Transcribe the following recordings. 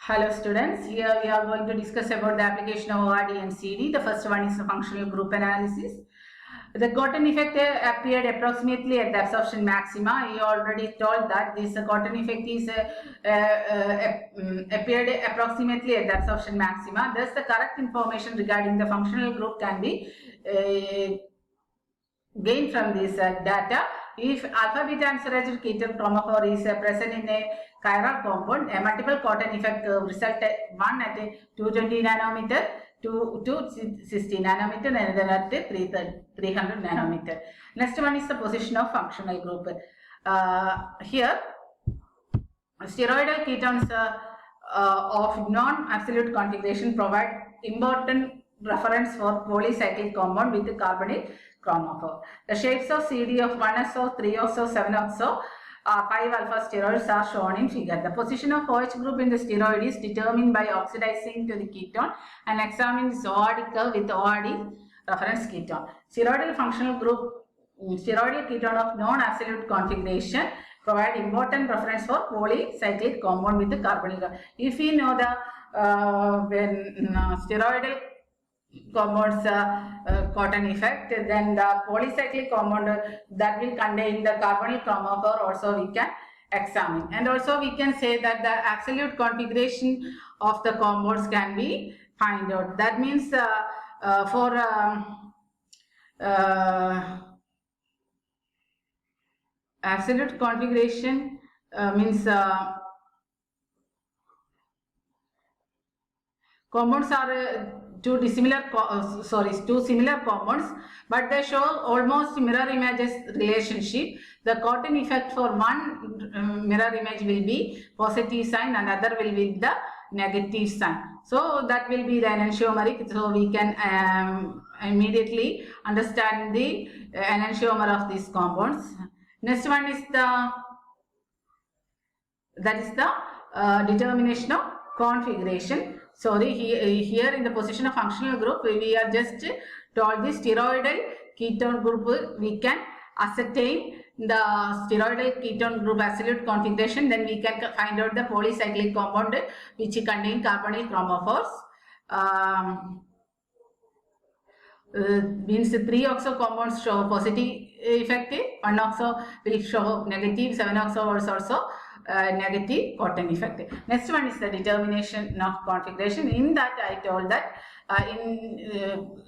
Hello students, here we are going to discuss about the application of ORD and CD. The first one is the functional group analysis. The Cotton effect appeared approximately at the absorption maxima. You already told that this Cotton effect is appeared approximately at the absorption maxima. Thus, the correct information regarding the functional group can be gained from this data. If alpha beta unsaturated ketal chromophore is present in a chiral compound, a multiple Cotton effect result one at 220 nanometer, 260 nanometer, and another at 300 nanometer. Next one is the position of functional group. Here, steroidal ketones of non-absolute configuration provide important reference for polycyclic compound with carbonyl chromophore. The shapes of CD of 1-oxo, 3-oxo, 7-oxo, 5-alpha steroids are shown in figure. The position of OH group in the steroid is determined by oxidizing to the ketone and examine its ORD curve with ORD reference ketone. Steroidal functional group, steroidal ketone of non-absolute configuration provide important reference for polycyclic compound with the carbonyl. If we know the steroidal compounds Cotton effect, then the polycyclic compound that will contain the carbonyl chromophore also we can examine, and also we can say that the absolute configuration of the compounds can be find out. That means for absolute configuration means compounds are two similar compounds, but they show almost mirror images relationship. The Cotton effect for one mirror image will be positive sign and other will be the negative sign. So that will be the enantiomeric. So we can immediately understand the enantiomer of these compounds. Next one is the determination of configuration. Sorry, here in the position of functional group, we are just told the steroidal ketone group. We can ascertain the steroidal ketone group absolute configuration. Then we can find out the polycyclic compound which contain carbonyl chromophores. Means 3-oxo compounds show positive effect, 1-oxo will show negative, 7-oxo is also negative Cotton effect. Next one is the determination of configuration. In that I told that in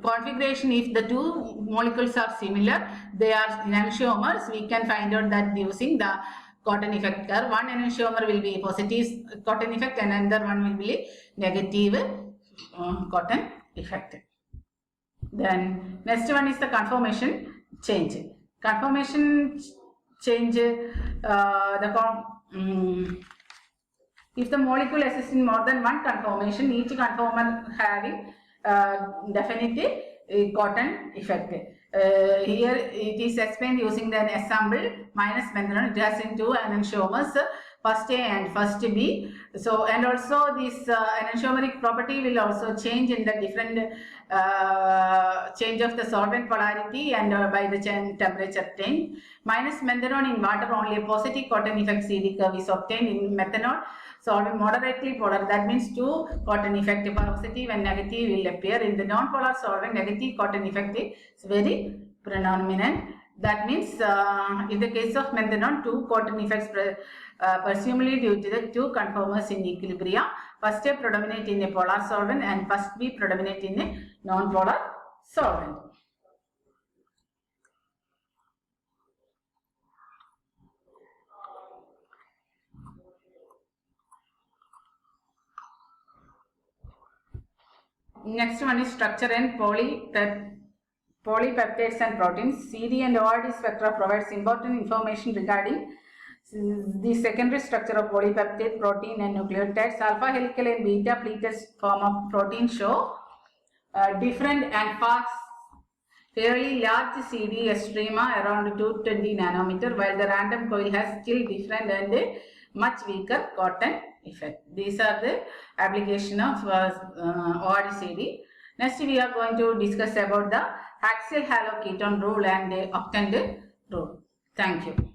configuration, if the two molecules are similar, they are enantiomers, we can find out that using the Cotton effect curve. One enantiomer will be positive Cotton effect and another one will be negative Cotton effect. Then next one is the conformation change. Conformation change, if the molecule exists in more than one conformation, each conformer having definite Cotton effect. Here it is explained using the example minus methanol. It has in two enantiomers, first A and first B. So, and also this enantiomeric property will also change in the different change of the solvent polarity and by the temperature change. Minus methanol in water, only a positive Cotton effect CD curve is obtained. In methanol, solvent moderately polar, that means two Cotton effect, positive and negative will appear. In the non-polar solvent, negative Cotton effect is very predominant. That means in the case of methanol, two Cotton effects presumably due to the two conformers in equilibrium. First A predominate in a polar solvent and first B predominate in a non-polar solvent. Next one is structure and polypeptides and proteins. CD and ORD spectra provides important information regarding the secondary structure of polypeptide, protein and nucleotides. Alpha helical and beta pleated form of protein show different and fast fairly large CD estrema around 220 nanometer, while the random coil has still different and much weaker Cotton effect. These are the application of ORD CD. Next we are going to discuss about the axial haloketone rule and the octant rule. Thank you.